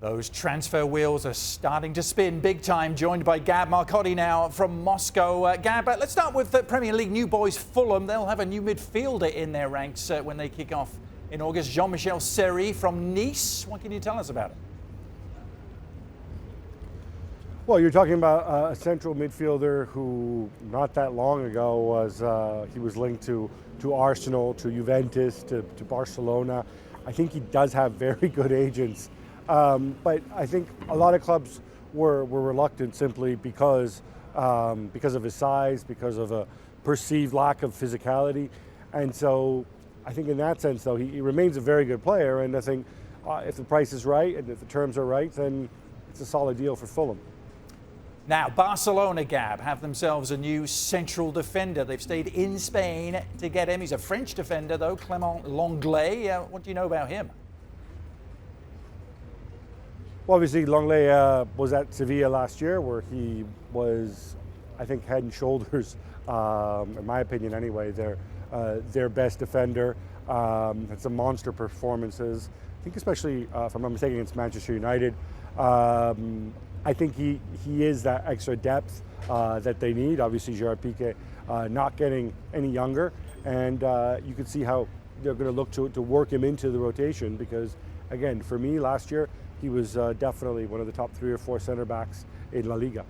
Those transfer wheels are starting to spin big time, joined by Gab Marcotti now from Moscow. Gab, let's start with the Premier League new boys Fulham. They'll have a new midfielder in their ranks when they kick off in August. Jean-Michael Seri from Nice. What can you tell us about it? Well, you're talking about a central midfielder who not that long ago was linked to Arsenal, to Juventus, to Barcelona. I think he does have very good agents. But I think a lot of clubs were reluctant simply because of his size, because of a perceived lack of physicality. And so I think in that sense, though, he remains a very good player. And I think if the price is right and if the terms are right, then it's a solid deal for Fulham. Now, Barcelona, Gab, have themselves a new central defender. They've stayed in Spain to get him. He's a French defender, though, Clement Lenglet. What do you know about him? Well, obviously, Lenglet was at Sevilla last year, where he was, I think, head and shoulders, in my opinion anyway, their best defender. Had some monster performances. I think especially, if I'm not mistaken, against Manchester United. I think he is that extra depth that they need. Obviously, Gerard Piqué not getting any younger, and you can see how they're going to look to work him into the rotation because, again, for me last year, he was definitely one of the top 3 or 4 center backs in La Liga.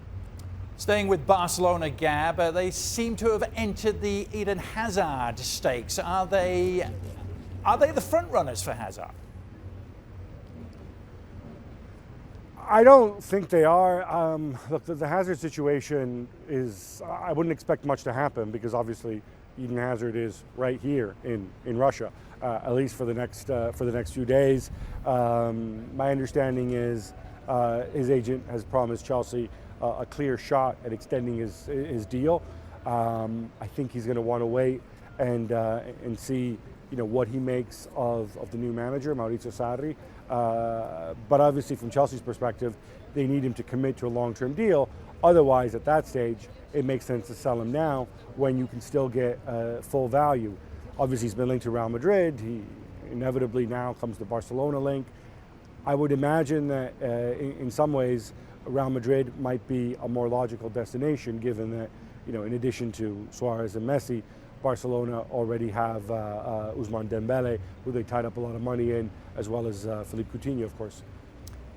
Staying with Barcelona, Gab, they seem to have entered the Eden Hazard stakes. Are they the front runners for Hazard? I don't think they are. Look, the Hazard situation is, I wouldn't expect much to happen because obviously Eden Hazard is right here in Russia, at least for the next few days. My understanding is his agent has promised Chelsea a clear shot at extending his deal. I think he's going to want to wait and see what he makes of the new manager, Maurizio Sarri. But obviously, from Chelsea's perspective, they need him to commit to a long-term deal. Otherwise, at that stage, it makes sense to sell him now when you can still get full value. Obviously, he's been linked to Real Madrid. He inevitably now comes to Barcelona link. I would imagine that in some ways, Real Madrid might be a more logical destination, given that in addition to Suarez and Messi, Barcelona already have Ousmane Dembele, who they tied up a lot of money in, as well as Philippe Coutinho, of course.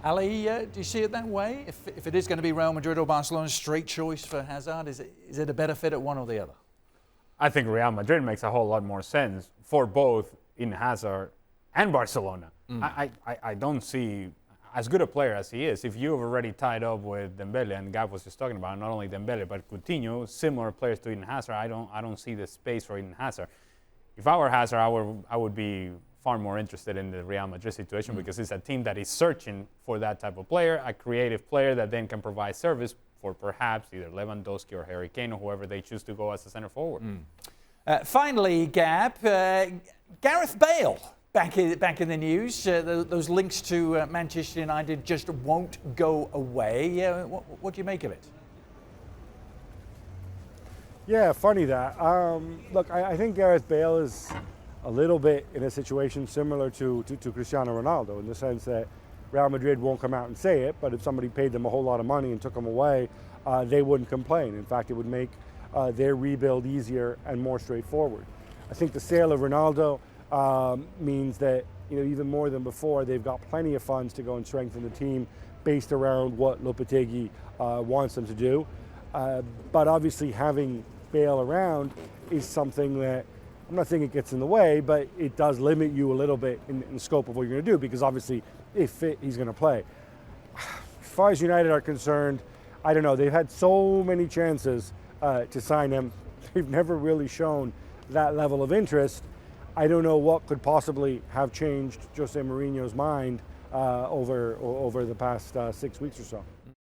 Ali, do you see it that way? If it is going to be Real Madrid or Barcelona's straight choice for Hazard, is it a better fit at one or the other? I think Real Madrid makes a whole lot more sense for both in Hazard and Barcelona. I don't see, as good a player as he is, if you've already tied up with Dembele, and Gab was just talking about not only Dembele but Coutinho, similar players to Eden Hazard, I don't see the space for Eden Hazard. If I were Hazard, I would be far more interested in the Real Madrid situation because it's a team that is searching for that type of player, a creative player that then can provide service for perhaps either Lewandowski or Harry Kane or whoever they choose to go as a center forward. Finally, Gab, Gareth Bale. Back in the news, those links to Manchester United just won't go away. What do you make of it? Yeah, funny that. Look, I think Gareth Bale is a little bit in a situation similar to Cristiano Ronaldo in the sense that Real Madrid won't come out and say it, but if somebody paid them a whole lot of money and took him away, they wouldn't complain. In fact, it would make their rebuild easier and more straightforward. I think the sale of Ronaldo means that even more than before, they've got plenty of funds to go and strengthen the team based around what Lopetegui wants them to do. But obviously having Bale around is something that, I'm not saying it gets in the way, but it does limit you a little bit in the scope of what you're going to do because obviously if fit, he's going to play. As far as United are concerned, I don't know. They've had so many chances to sign him. They've never really shown that level of interest. I don't know what could possibly have changed Jose Mourinho's mind over the past 6 weeks or so.